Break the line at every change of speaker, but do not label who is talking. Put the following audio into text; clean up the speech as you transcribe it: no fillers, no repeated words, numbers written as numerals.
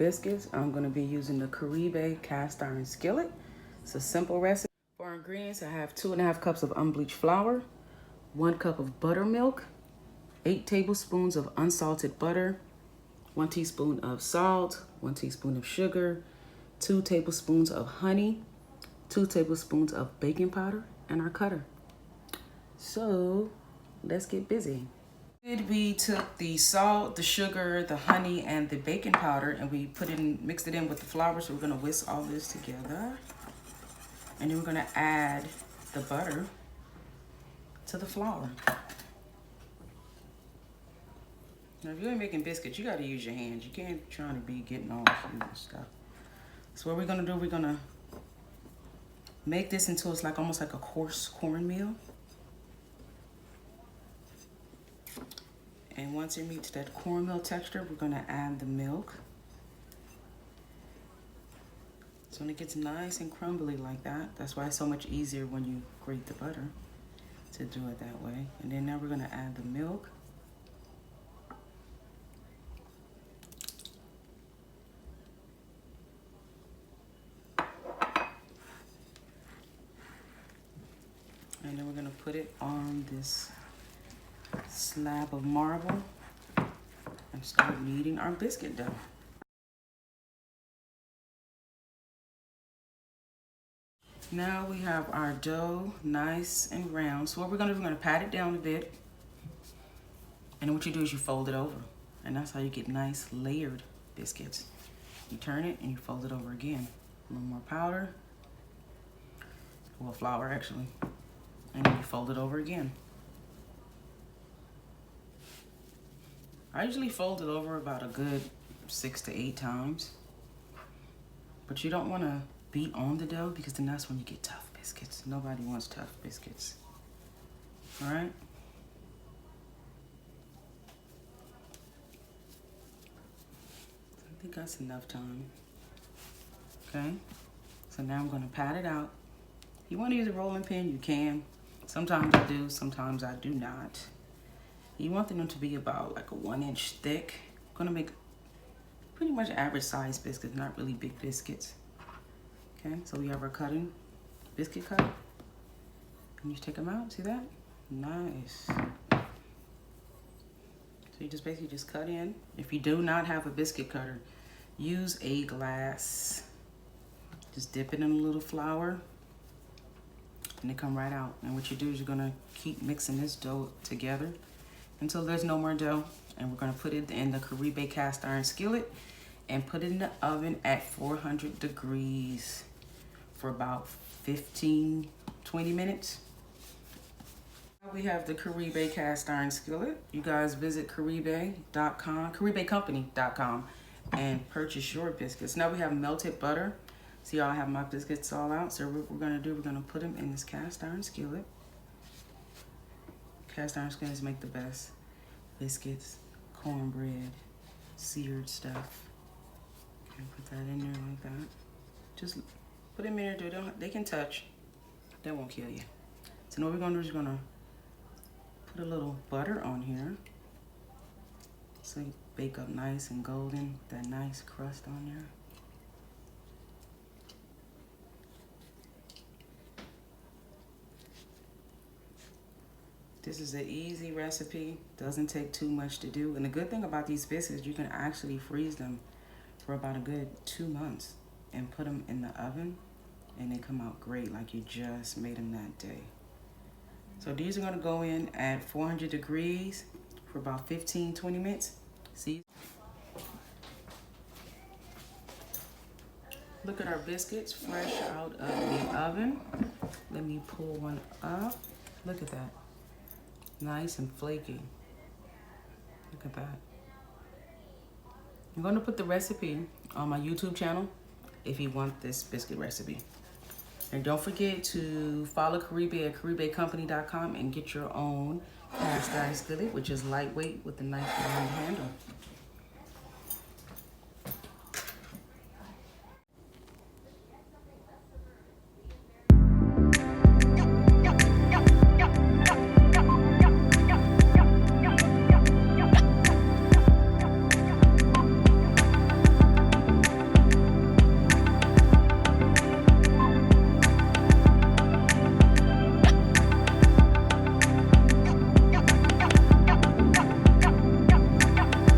biscuits, I'm going to be using the Karibe cast iron skillet. It's a simple recipe. For our ingredients, I have 2.5 cups of unbleached flour, 1 cup of buttermilk, 8 tablespoons of unsalted butter, 1 teaspoon of salt, 1 teaspoon of sugar, 2 tablespoons of honey, 2 tablespoons of baking powder, and our cutter. So let's get busy. We took the salt, the sugar, the honey, and the baking powder, and we mixed it in with the flour. So we're gonna whisk all this together. And then we're gonna add the butter to the flour. Now, if you're making biscuits, you gotta use your hands. You can't try to be getting all food and stuff. So what we're gonna do, we're gonna make this until it's like almost like a coarse cornmeal. And once it meets that cornmeal texture, we're gonna add the milk. So when it gets nice and crumbly like that, that's why it's so much easier when you grate the butter to do it that way. And then now we're gonna add the milk. And then we're gonna put it on this slab of marble and start kneading our biscuit dough. Now we have our dough nice and round. So what we're gonna do, we're gonna pat it down a bit. And then what you do is you fold it over. And that's how you get nice layered biscuits. You turn it and you fold it over again. A little more powder, well, flour actually. And then you fold it over again. I usually fold it over about a good 6 to 8 times. But you don't want to beat on the dough because then that's when you get tough biscuits. Nobody wants tough biscuits. All right? I think that's enough time. Okay? So now I'm going to pat it out. You want to use a rolling pin, you can. Sometimes I do, sometimes I do not. You want them to be about like a 1 inch thick. I'm gonna make pretty much average size biscuits, not really big biscuits. Okay, so we have our biscuit cutter. And you take them out, see that? Nice. So you just basically just cut in. If you do not have a biscuit cutter, use a glass. Just dip it in a little flour and they come right out. And what you do is you're gonna keep mixing this dough together until there's no more dough. And we're gonna put it in the Karibe cast iron skillet and put it in the oven at 400 degrees for about 15, 20 minutes. We have the Karibe cast iron skillet. You guys visit Karibe.com, KaribeCompany.com and purchase your biscuits. Now we have melted butter. See, I have my biscuits all out. So what we're gonna do, we're gonna put them in this cast iron skillet. Cast iron skillets make the best biscuits, cornbread, seared stuff. Okay, put that in there like that. Just put them in there, they can touch. They won't kill you. So now what we're gonna do is we're gonna put a little butter on here. So you bake up nice and golden, that nice crust on there. This is an easy recipe, doesn't take too much to do. And the good thing about these biscuits, you can actually freeze them for about a good 2 months and put them in the oven and they come out great like you just made them that day. So these are gonna go in at 400 degrees for about 15, 20 minutes. See? Look at our biscuits fresh out of the oven. Let me pull one up. Look at that. Nice and flaky. Look at that. I'm going to put the recipe on my YouTube channel if you want this biscuit recipe. And don't forget to follow Karibe at KaribeCompany.com and get your own cast iron skillet, which is lightweight with a nice round handle.